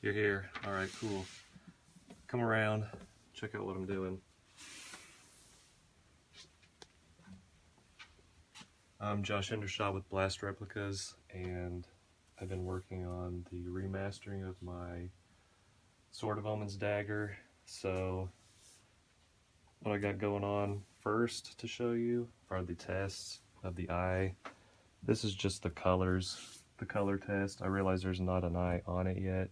You're here. Alright, cool. Come around, check out what I'm doing. I'm Josh Hendershot with Blast Replicas, and I've been working on the remastering of my Sword of Omens Dagger. So what I got going on first to show you are the tests of the eye. This is just the colors, the color test. I realize there's not an eye on it yet.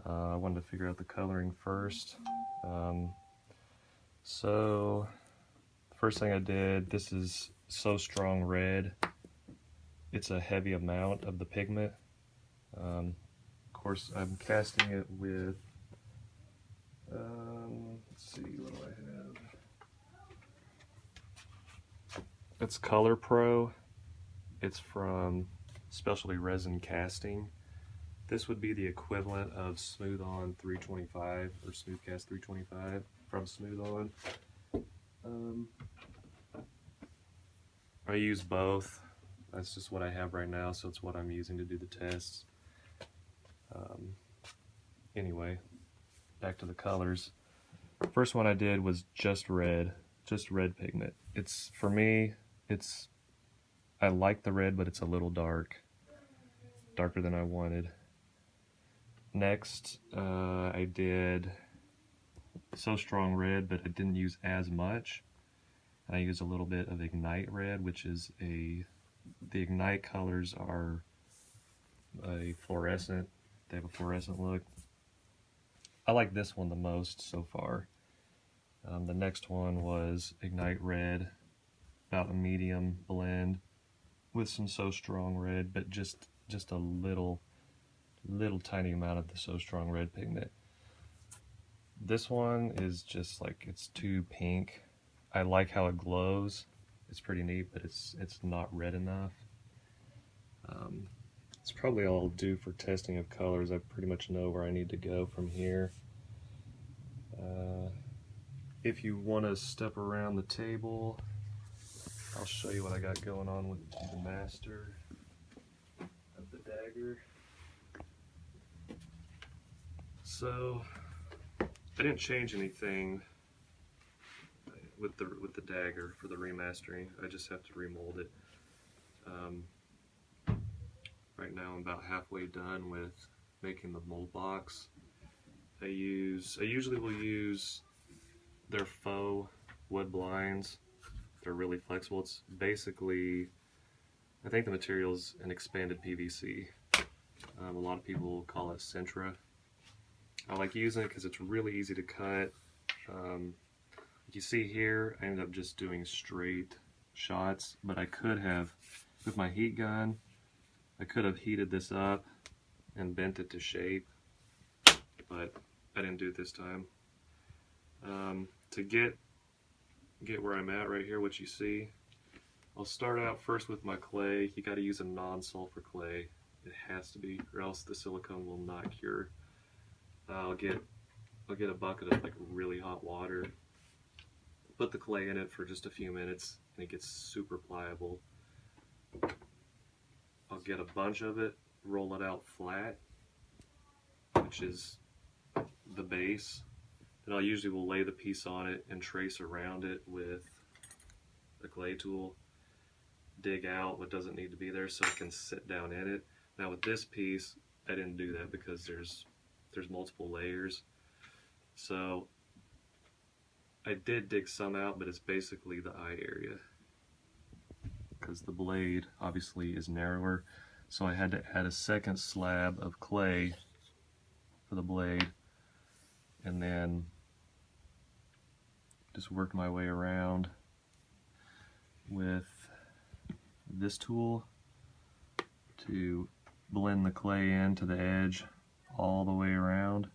I wanted to figure out the coloring first. So the first thing I did, this is So Strong Red. It's a heavy amount of the pigment. Of course, I'm casting it with, let's see, what do I have? It's Color Pro. It's from Specialty Resin Casting. This would be the equivalent of Smooth On 325 or Smooth Cast 325 from Smooth On. I use both. That's just what I have right now, so it's what I'm using to do the tests. Anyway, back to the colors. First one I did was just red pigment. It's, for me, I like the red, but it's a little darker than I wanted. Next, I did So Strong Red, but I didn't use as much. And I used a little bit of Ignite Red, which is the Ignite colors are a fluorescent. They have a fluorescent look. I like this one the most so far. The next one was Ignite Red, about a medium blend with some So Strong Red, but just a little tiny amount of the So Strong Red pigment. This one is just like, it's too pink. I like how it glows. It's pretty neat, but it's not red enough. It's probably all I'll do for testing of colors. I pretty much know where I need to go from here. If you want to step around the table, I'll show you what I got going on with the master of the Dagger. So I didn't change anything with the Dagger for the remastering. I just have to remold it. Right now I'm about halfway done with making the mold box. I usually will use their faux wood blinds. They're really flexible. It's basically, I think the material is an expanded PVC. A lot of people call it Centra. I like using it because it's really easy to cut. Like you see here, I ended up just doing straight shots, but I could have, with my heat gun, I could have heated this up and bent it to shape, but I didn't do it this time. To get where I'm at right here, what you see, I'll start out first with my clay. You got to use a non-sulfur clay. It has to be, or else the silicone will not cure. I'll get a bucket of like really hot water, put the clay in it for just a few minutes, and it gets super pliable. I'll get a bunch of it, roll it out flat, which is the base. Then I usually will lay the piece on it and trace around it with a clay tool. Dig out what doesn't need to be there so it can sit down in it. Now with this piece, I didn't do that because there's multiple layers. So I did dig some out, but it's basically the eye area, because the blade obviously is narrower, so I had to add a second slab of clay for the blade, and then just worked my way around with this tool to blend the clay into the edge all the way around.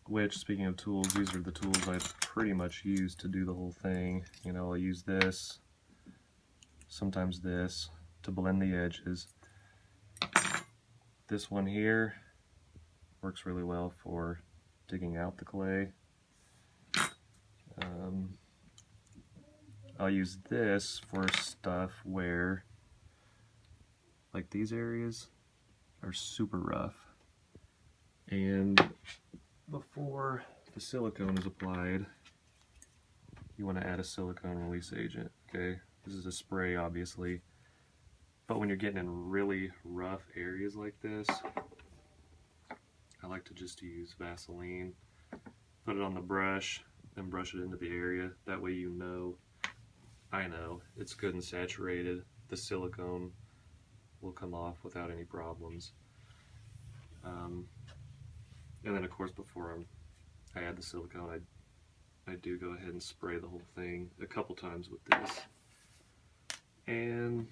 Which, speaking of tools, these are the tools I pretty much use to do the whole thing. You know, I'll use this, sometimes this, to blend the edges. This one here works really well for digging out the clay. I'll use this for stuff where, like these areas, are super rough. And before the silicone is applied, you want to add a silicone release agent, okay? This is a spray, obviously. But when you're getting in really rough areas like this, I like to just use Vaseline. Put it on the brush, then brush it into the area. That way you know, I know, it's good and saturated. The silicone will come off without any problems. And then of course before I add the silicone, I do go ahead and spray the whole thing a couple times with this. And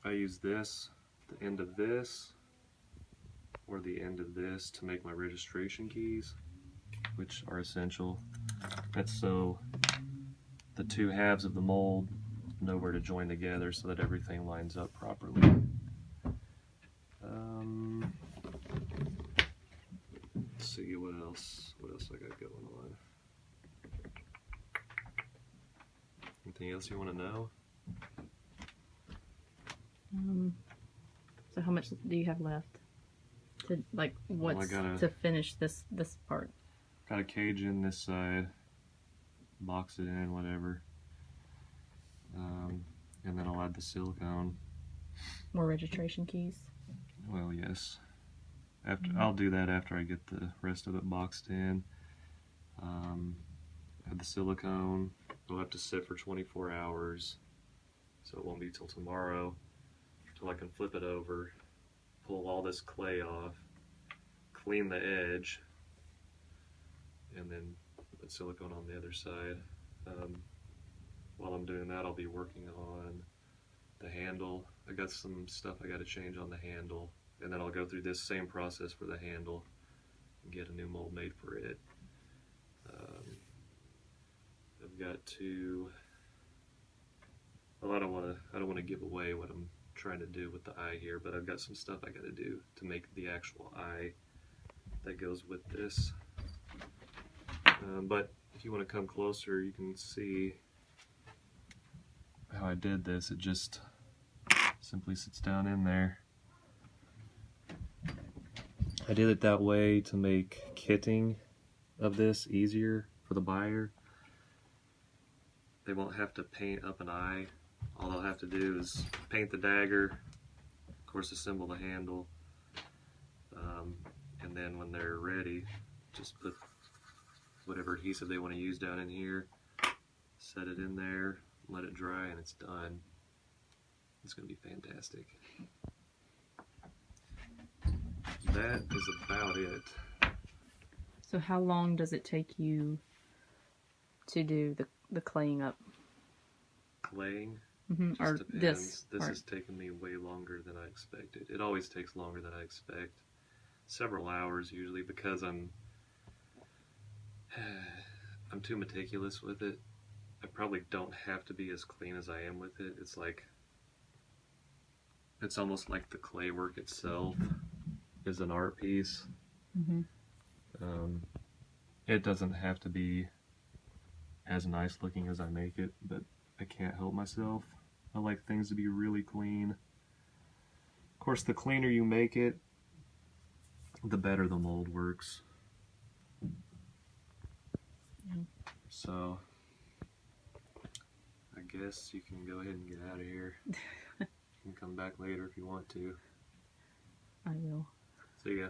I use this, the end of this, or the end of this to make my registration keys, which are essential. That's so the two halves of the mold know where to join together so that everything lines up properly. Let's see what else I got going on. Anything else you want to know? So how much do you have left? To like what's to finish this part? Got a cage in this side, box it in, whatever. And then I'll add the silicone. More registration keys? Well, yes. I'll do that after I get the rest of it boxed in. Add the silicone. It'll have to sit for 24 hours, so it won't be till tomorrow till I can flip it over, pull all this clay off, clean the edge, and then put silicone on the other side. While I'm doing that, I'll be working on the handle. I got some stuff I got to change on the handle, and then I'll go through this same process for the handle and get a new mold made for it. I've got to. Well, I don't want to give away what I'm trying to do with the eye here, but I've got some stuff I got to do to make the actual eye that goes with this. But if you want to come closer, you can see how I did this. It just simply sits down in there. I did it that way to make kitting of this easier for the buyer. They won't have to paint up an eye. All they'll have to do is paint the dagger, of course assemble the handle, and then when they're ready, just put whatever adhesive they want to use down in here, set it in there, let it dry, and it's done. It's going to be fantastic. That is about it. So how long does it take you to do the claying up? Claying? Mm-hmm. Or depends. This has taken me way longer than I expected. It always takes longer than I expect. Several hours usually, because I'm too meticulous with it. I probably don't have to be as clean as I am with it. It's like, it's almost like the clay work itself is an art piece. Mm-hmm. It doesn't have to be as nice looking as I make it, but I can't help myself. I like things to be really clean. Of course, the cleaner you make it, the better the mold works. Yeah. So, I guess you can go ahead and get out of here. You can come back later if you want to. I will. See ya.